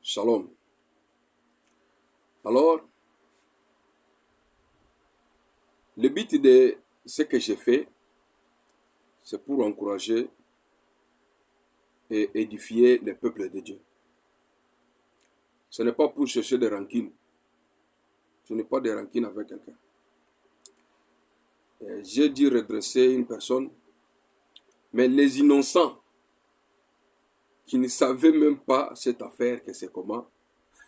Shalom. Alors, le but de ce que j'ai fait, c'est pour encourager et édifier le peuple de Dieu. Ce n'est pas pour chercher des rancunes. Je n'ai pas de rancune avec quelqu'un. J'ai dû redresser une personne, mais les innocents qui ne savaient même pas cette affaire, que c'est comment,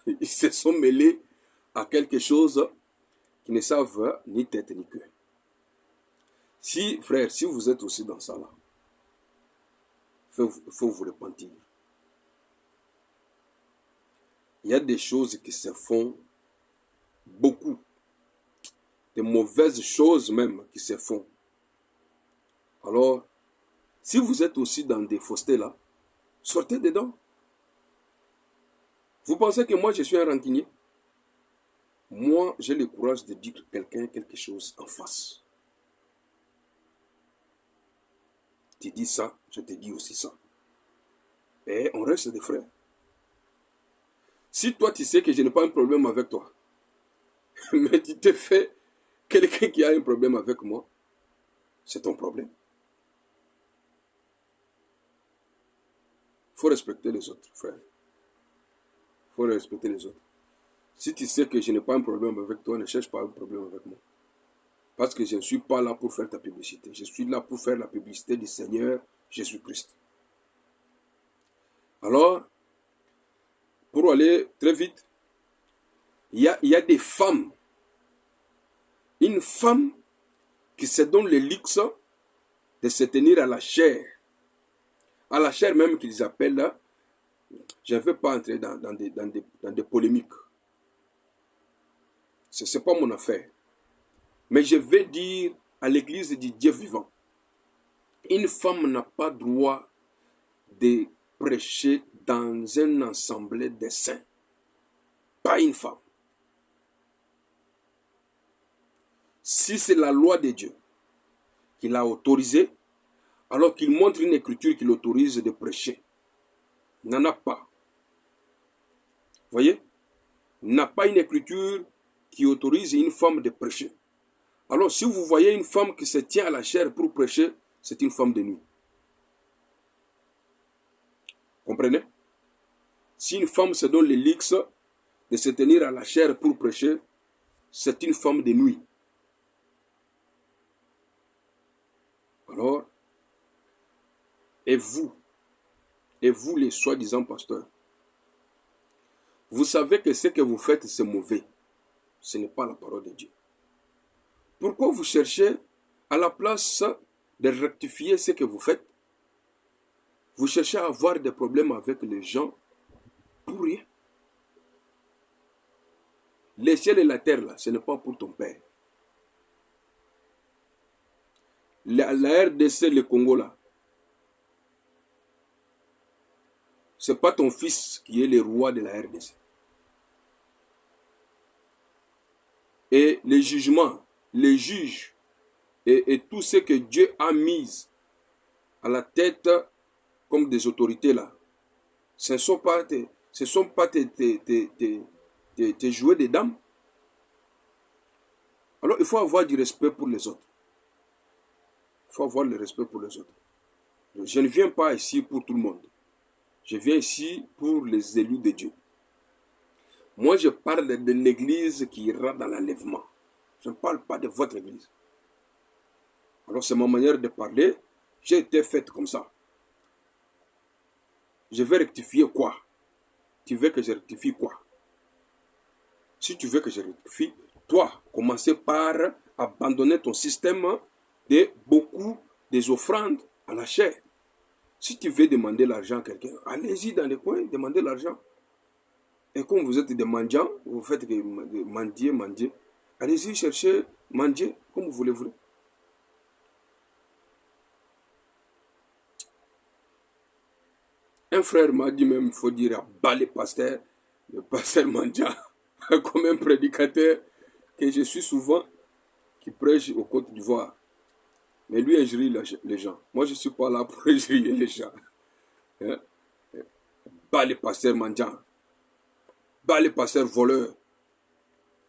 ils se sont mêlés à quelque chose qui ne savent ni tête ni queue. Si, frère, si vous êtes aussi dans ça là, il faut vous repentir. Il y a des choses qui se font beaucoup, de mauvaises choses même qui se font. Alors, si vous êtes aussi dans des faussetés là, sortez dedans. Vous pensez que moi je suis un rancunier? Moi, j'ai le courage de dire à quelqu'un quelque chose en face. Tu dis ça, je te dis aussi ça. Et on reste des frères. Si toi tu sais que je n'ai pas un problème avec toi, mais tu te fais quelqu'un qui a un problème avec moi, c'est ton problème. Il faut respecter les autres, frère. Il faut respecter les autres. Si tu sais que je n'ai pas un problème avec toi, ne cherche pas un problème avec moi. Parce que je ne suis pas là pour faire ta publicité. Je suis là pour faire la publicité du Seigneur Jésus-Christ. Alors, pour aller très vite, il y a des femmes. Une femme qui se donne le luxe de se tenir à la chair. À la chair même qu'ils appellent là. Je ne veux pas entrer dans des polémiques. Ce n'est pas mon affaire. Mais je vais dire à l'église du Dieu vivant, une femme n'a pas droit de prêcher dans un assemblée de saints. Pas une femme. Si c'est la loi de Dieu qui l'a autorisé, alors qu'il montre une écriture qui l'autorise de prêcher. Il n'en a pas. Vous voyez? Il n'a pas une écriture qui autorise une femme de prêcher. Alors si vous voyez une femme qui se tient à la chair pour prêcher, c'est une femme de nuit. Comprenez? Si une femme se donne le luxe de se tenir à la chair pour prêcher, c'est une femme de nuit. Alors, et vous les soi-disant pasteurs, vous savez que ce que vous faites, c'est mauvais. Ce n'est pas la parole de Dieu. Pourquoi vous cherchez, à la place de rectifier ce que vous faites, vous cherchez à avoir des problèmes avec les gens pour rien? Les ciels et la terre, là, ce n'est pas pour ton père. La RDC, le Congo, là, ce n'est pas ton fils qui est le roi de la RDC. Et les jugements, les juges et tout ce que Dieu a mis à la tête comme des autorités là, ce ne sont pas tes jouets de dames. Alors il faut avoir du respect pour les autres. Il faut avoir le respect pour les autres. Je ne viens pas ici pour tout le monde. Je viens ici pour les élus de Dieu. Moi, je parle de l'église qui ira dans l'enlèvement. Je ne parle pas de votre église. Alors, c'est ma manière de parler. J'ai été faite comme ça. Je vais rectifier quoi? Tu veux que je rectifie quoi? Si tu veux que je rectifie, toi, commencez par abandonner ton système de beaucoup des offrandes à la chair. Si tu veux demander l'argent à quelqu'un, allez-y dans les coins, demandez l'argent. Et comme vous êtes des mendiants, vous faites que mendier. Allez-y chercher, mendier, comme vous voulez. Un frère m'a dit même, il faut dire à bas le pasteur mendiant, comme un prédicateur que je suis souvent, qui prêche aux Côte d'Ivoire. Mais lui injurie les gens. Moi, je ne suis pas là pour injurier les gens. Bas le pasteur mendiant. bas les pasteurs voleurs,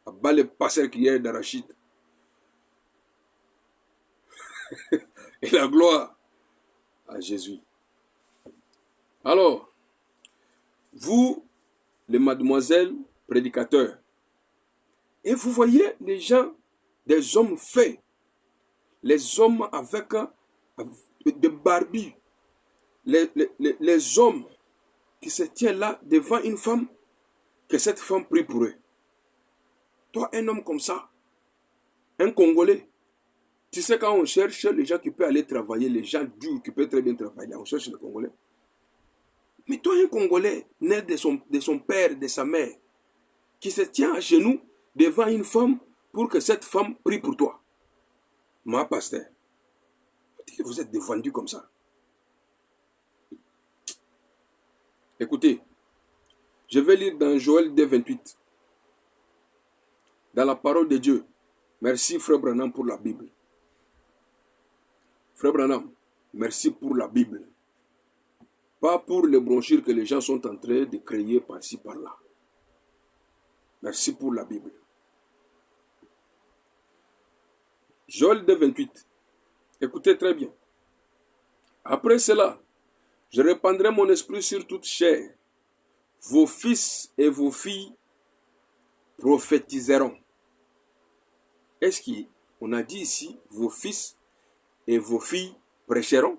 à bas les pasteurs crieurs d'arachide. Et la gloire à Jésus. Alors, vous, les mademoiselles prédicateurs, et vous voyez les gens, des hommes faits, les hommes avec des barbus, les hommes qui se tiennent là devant une femme, que cette femme prie pour eux. Toi, un homme comme ça, un Congolais, tu sais quand on cherche les gens qui peuvent aller travailler, les gens durs qui peuvent très bien travailler, on cherche les Congolais. Mais toi, un Congolais, né de son père, de sa mère, qui se tient à genoux devant une femme pour que cette femme prie pour toi. Ma pasteur, vous êtes défendu comme ça. Écoutez, je vais lire dans Joël 2,28. Dans la parole de Dieu. Merci Frère Branham pour la Bible. Frère Branham, merci pour la Bible. Pas pour les brochures que les gens sont en train de créer par-ci, par-là. Merci pour la Bible. Joël 2,28. Écoutez très bien. Après cela, je répandrai mon esprit sur toute chair. Vos fils et vos filles prophétiseront. Est-ce qu'on a dit ici, vos fils et vos filles prêcheront?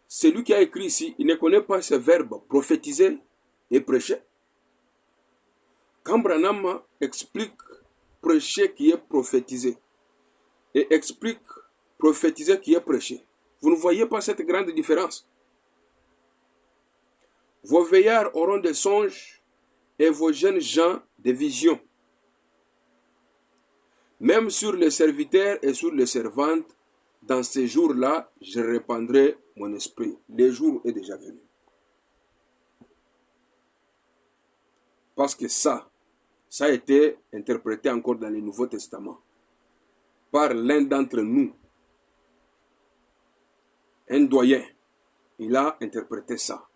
Celui qui a écrit ici, il ne connaît pas ce verbe prophétiser et prêcher. Quand Branham explique prêcher qui est prophétiser et explique prophétiser qui est prêcher, vous ne voyez pas cette grande différence. Vos veillards auront des songes et vos jeunes gens des visions. Même sur les serviteurs et sur les servantes, dans ces jours-là, je répandrai mon esprit. Le jour est déjà venu. Parce que ça a été interprété encore dans le Nouveau Testament par l'un d'entre nous, un doyen. Il a interprété ça.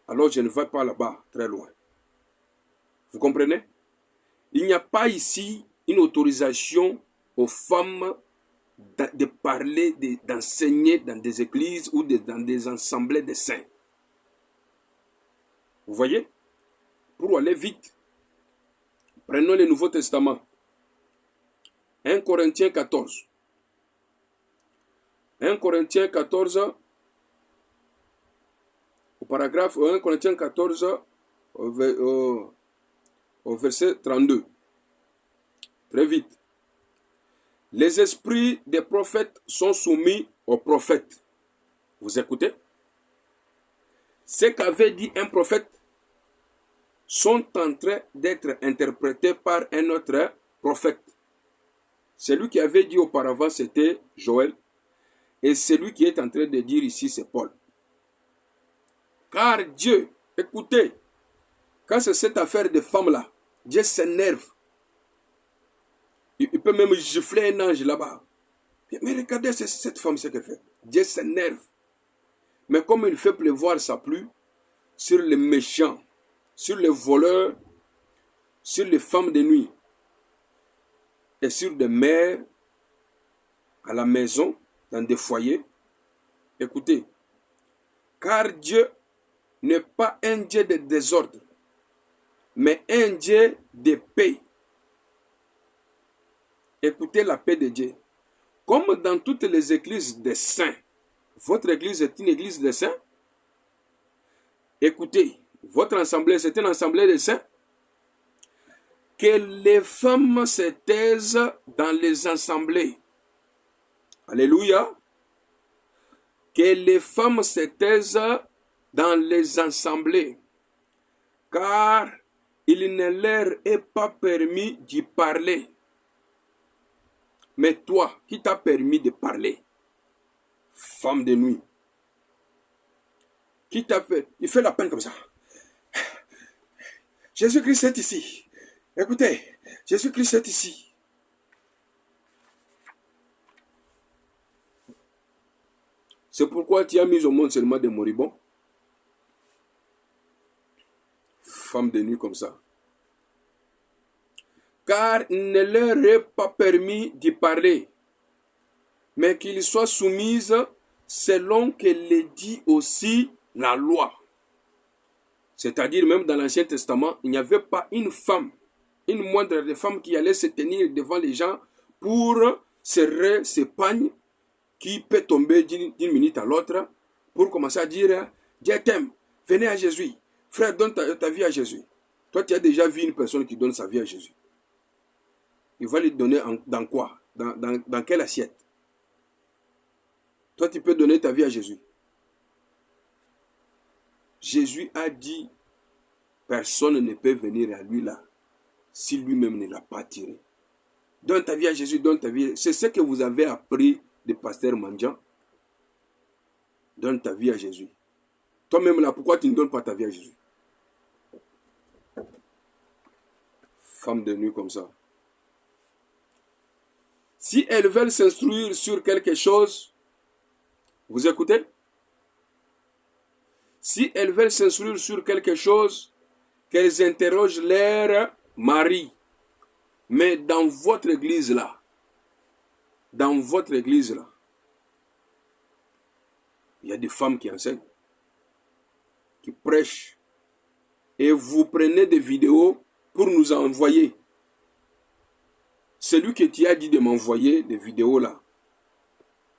Alors je ne vais pas là-bas, très loin. Vous comprenez? Il n'y a pas ici une autorisation aux femmes de parler, d'enseigner dans des églises ou dans des assemblées de saints. Vous voyez? Pour aller vite, prenons le Nouveau Testament. 1 Corinthiens 14. 1 Corinthiens 14, au paragraphe 1 Corinthiens 14, au verset 32. Très vite. Les esprits des prophètes sont soumis aux prophètes. Vous écoutez? Ce qu'avait dit un prophète sont en train d'être interprétés par un autre prophète. Celui qui avait dit auparavant, c'était Joël. Et celui qui est en train de dire ici, c'est Paul. Car Dieu, écoutez, quand c'est cette affaire de femme-là, Dieu s'énerve. Il peut même gifler un ange là-bas. Mais regardez cette femme, ce qu'elle fait. Dieu s'énerve. Mais comme il fait pleuvoir sa pluie sur les méchants, sur les voleurs, sur les femmes de nuit et sur des mères à la maison, dans des foyers. Écoutez, car Dieu n'est pas un Dieu de désordre, mais un Dieu de paix. Écoutez la paix de Dieu. Comme dans toutes les églises des saints, votre église est une église des saints. Écoutez, votre assemblée, c'est une assemblée des saints. Que les femmes se taisent dans les assemblées. Alléluia. Que les femmes se taisent dans les assemblées. Car il ne leur est pas permis d'y parler. Mais toi, qui t'a permis de parler? Femme de nuit. Qui t'a fait? Il fait la peine comme ça. Jésus-Christ est ici. Écoutez, Jésus-Christ est ici. C'est pourquoi tu as mis au monde seulement des moribonds. femme de nuit comme ça. Car il ne leur est pas permis d'y parler, mais qu'ils soient soumises selon que le dit aussi la loi. C'est-à-dire même dans l'Ancien Testament, il n'y avait pas une femme, une moindre des femmes qui allait se tenir devant les gens pour serrer ses pagnes qui peut tomber d'une minute à l'autre pour commencer à dire « Dieu t'aime, venez à Jésus, frère, donne ta vie à Jésus. » Toi, tu as déjà vu une personne qui donne sa vie à Jésus. Il va lui donner dans quoi? Dans quelle assiette? Toi, tu peux donner ta vie à Jésus. Jésus a dit, personne ne peut venir à lui là, si lui-même ne l'a pas tiré. Donne ta vie à Jésus, donne ta vie. C'est ce que vous avez appris des pasteurs mendiants. Donne ta vie à Jésus. Toi-même là, pourquoi tu ne donnes pas ta vie à Jésus? Femme de nuit comme ça. Si elles veulent s'instruire sur quelque chose, vous écoutez? Si elles veulent s'instruire sur quelque chose, qu'elles interrogent leur mari. Mais dans votre église là, il y a des femmes qui enseignent, qui prêchent, et vous prenez des vidéos pour nous envoyer. Celui que tu as dit de m'envoyer des vidéos là,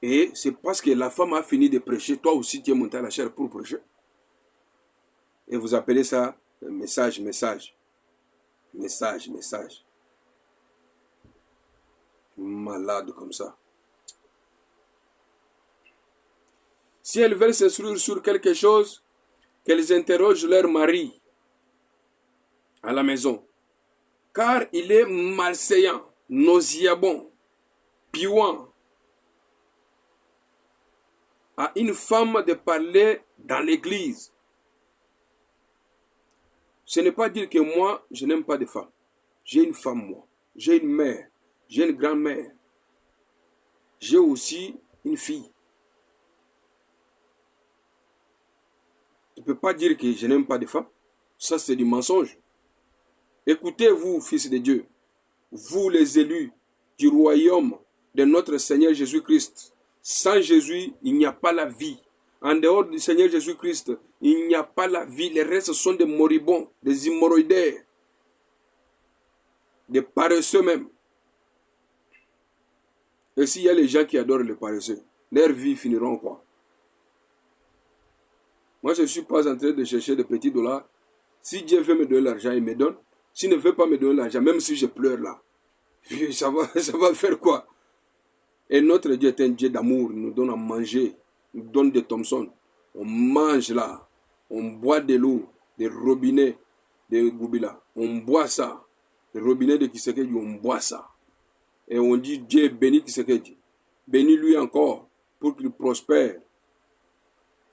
et c'est parce que la femme a fini de prêcher, toi aussi tu es monté à la chair pour prêcher. Et vous appelez ça message. Malade comme ça. Si elles veulent s'instruire sur quelque chose, qu'elles interrogent leur mari à la maison. Car il est malséant, nauséabond, puant à une femme de parler dans l'église. Ce n'est pas dire que moi, je n'aime pas de femmes. J'ai une femme, moi. J'ai une mère. J'ai une grand-mère. J'ai aussi une fille. Tu ne peux pas dire que je n'aime pas de femmes. Ça, c'est du mensonge. Écoutez-vous, fils de Dieu, vous les élus du royaume de notre Seigneur Jésus-Christ. Sans Jésus, il n'y a pas la vie. En dehors du Seigneur Jésus-Christ, il n'y a pas la vie. Les restes sont des moribonds, des hémorroïdaires, des paresseux même. Et s'il y a les gens qui adorent les paresseux, leurs vies finiront quoi? Moi, je ne suis pas en train de chercher des petits dollars. Si Dieu veut me donner l'argent, il me donne. S'il ne veut pas me donner l'argent, même si je pleure là, ça va faire quoi? Et notre Dieu est un Dieu d'amour. Il nous donne à manger. Il nous donne des Thompson. On mange là. On boit de l'eau, des robinets de Goubila. On boit ça. Des robinets de Kisekedi, on boit ça. Et on dit Dieu bénit Kisekedi. Bénis-lui encore pour qu'il prospère.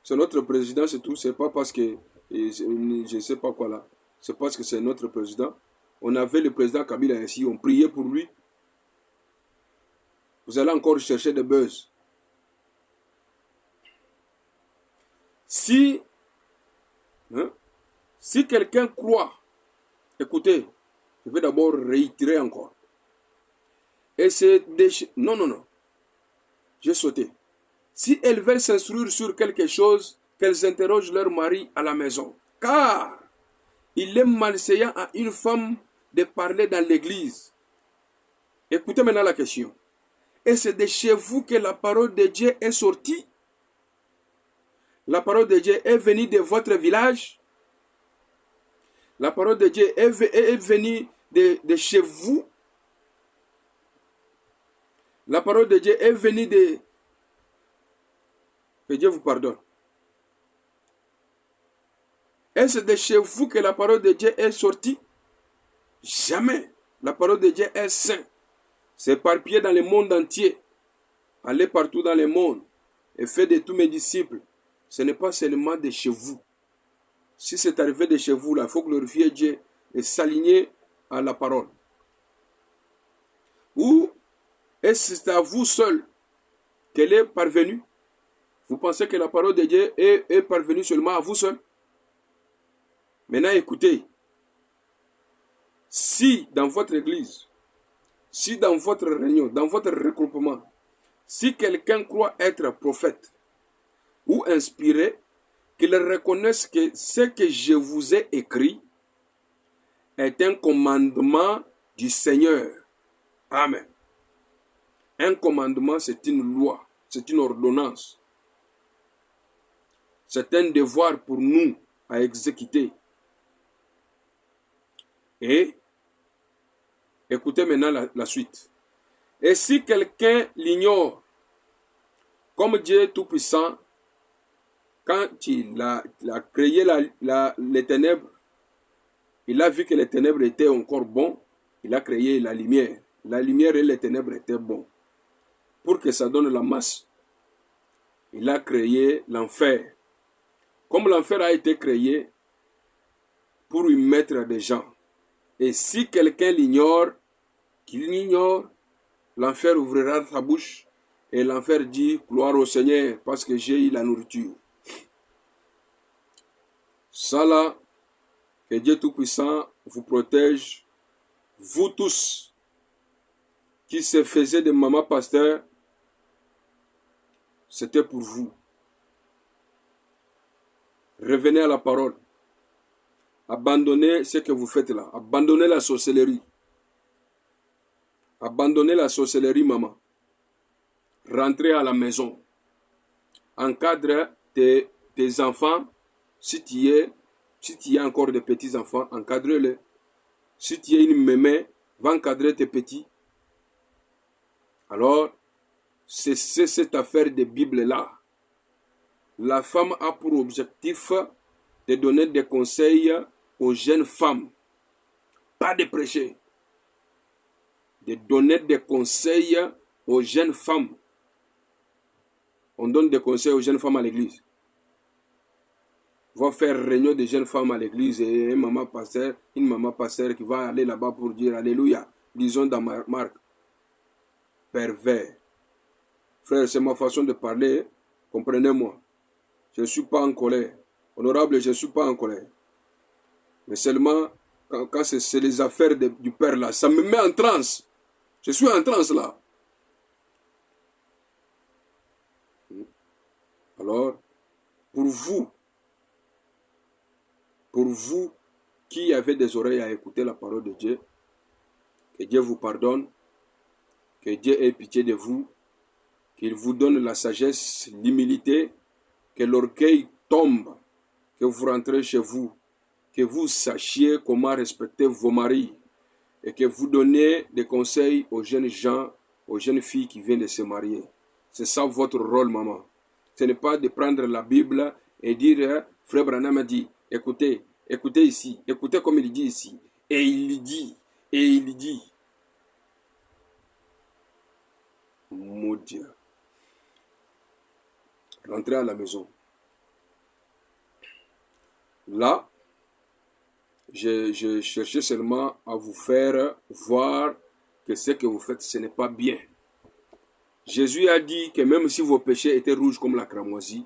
C'est notre président, c'est tout. C'est pas parce que je ne sais pas quoi là. C'est parce que c'est notre président. On avait le président Kabila ici, on priait pour lui. Vous allez encore chercher des buzz. Si quelqu'un croit, écoutez, je vais d'abord réitérer encore. Et c'est non. J'ai sauté. Si elles veulent s'instruire sur quelque chose, qu'elles interrogent leur mari à la maison. Car il est malséant à une femme de parler dans l'église. Écoutez maintenant la question. Et c'est de chez vous que la parole de Dieu est sortie. La parole de Dieu est venue de votre village. La parole de Dieu est venue de chez vous. La parole de Dieu est venue de... Que Dieu vous pardonne. Est-ce de chez vous que la parole de Dieu est sortie? Jamais. La parole de Dieu est sainte. C'est éparpillé dans le monde entier. Allez partout dans le monde et faites de tous mes disciples. Ce n'est pas seulement de chez vous. Si c'est arrivé de chez vous, là, il faut glorifier Dieu et s'aligner à la parole. Ou est-ce que c'est à vous seul qu'elle est parvenue? Vous pensez que la parole de Dieu est parvenue seulement à vous seul? Maintenant, écoutez, Si dans votre église, si dans votre réunion, dans votre regroupement, si quelqu'un croit être prophète ou inspiré, qu'il reconnaisse que ce que je vous ai écrit est un commandement du Seigneur. Amen. Un commandement, c'est une loi, c'est une ordonnance. C'est un devoir pour nous à exécuter. Et écoutez maintenant la suite. Et si quelqu'un l'ignore, comme Dieu Tout-Puissant, quand il a créé les ténèbres, il a vu que les ténèbres étaient encore bons, il a créé la lumière. La lumière et les ténèbres étaient bons. Pour que ça donne la masse, il a créé l'enfer. Comme l'enfer a été créé pour y mettre des gens. Et si quelqu'un l'ignore, qu'il l'ignore, l'enfer ouvrira sa bouche et l'enfer dit « Gloire au Seigneur parce que j'ai eu la nourriture ». Ça là, que Dieu Tout-Puissant vous protège, vous tous qui se faisaient de maman pasteur, c'était pour vous. Revenez à la parole. Abandonnez ce que vous faites là. Abandonnez la sorcellerie. Abandonnez la sorcellerie, maman. Rentrez à la maison. Encadre tes enfants. Si tu as encore des petits-enfants, encadre-les. Si tu es une mémé, va encadrer tes petits. Alors, c'est cette affaire de Bible-là. La femme a pour objectif de donner des conseils aux jeunes femmes. Pas de prêcher. De donner des conseils aux jeunes femmes. On donne des conseils aux jeunes femmes à l'église. On va faire réunion des jeunes femmes à l'église et une maman pasteur qui va aller là-bas pour dire Alléluia. Disons dans Marc. Pervers. Frère, c'est ma façon de parler. Comprenez-moi. Je ne suis pas en colère. Honorable, je ne suis pas en colère. Mais seulement, quand c'est les affaires du Père là, ça me met en transe. Je suis en transe là. Alors, pour vous qui avez des oreilles à écouter la parole de Dieu, que Dieu vous pardonne, que Dieu ait pitié de vous, qu'il vous donne la sagesse, l'humilité, que l'orgueil tombe, que vous rentrez chez vous, que vous sachiez comment respecter vos maris et que vous donnez des conseils aux jeunes gens, aux jeunes filles qui viennent de se marier. C'est ça votre rôle, maman. Ce n'est pas de prendre la Bible et dire, Frère Branham a dit, écoutez ici, écoutez comme il dit ici. Et il dit. Mon Dieu. Rentrez à la maison. Là, je cherchais seulement à vous faire voir que ce que vous faites, ce n'est pas bien. Jésus a dit que même si vos péchés étaient rouges comme la cramoisie,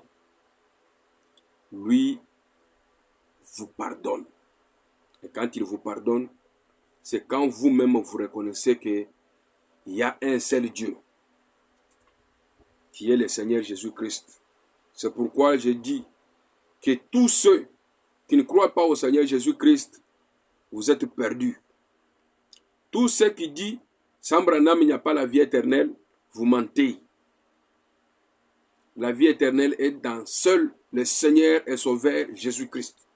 lui vous pardonne. Et quand il vous pardonne, c'est quand vous-même vous reconnaissez qu'il y a un seul Dieu, qui est le Seigneur Jésus-Christ. C'est pourquoi je dis que tous ceux qui ne croient pas au Seigneur Jésus-Christ, vous êtes perdus. Tous ceux qui disent, sans Branham, il n'y a pas la vie éternelle, vous mentez. La vie éternelle est dans seul le Seigneur et Sauveur Jésus-Christ.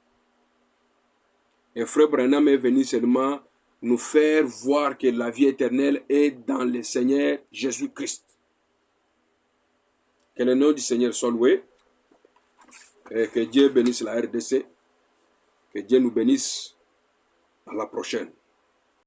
Et Frère Branham est venu seulement nous faire voir que la vie éternelle est dans le Seigneur Jésus-Christ. Que le nom du Seigneur soit loué. Et que Dieu bénisse la RDC. Que Dieu nous bénisse. À la prochaine.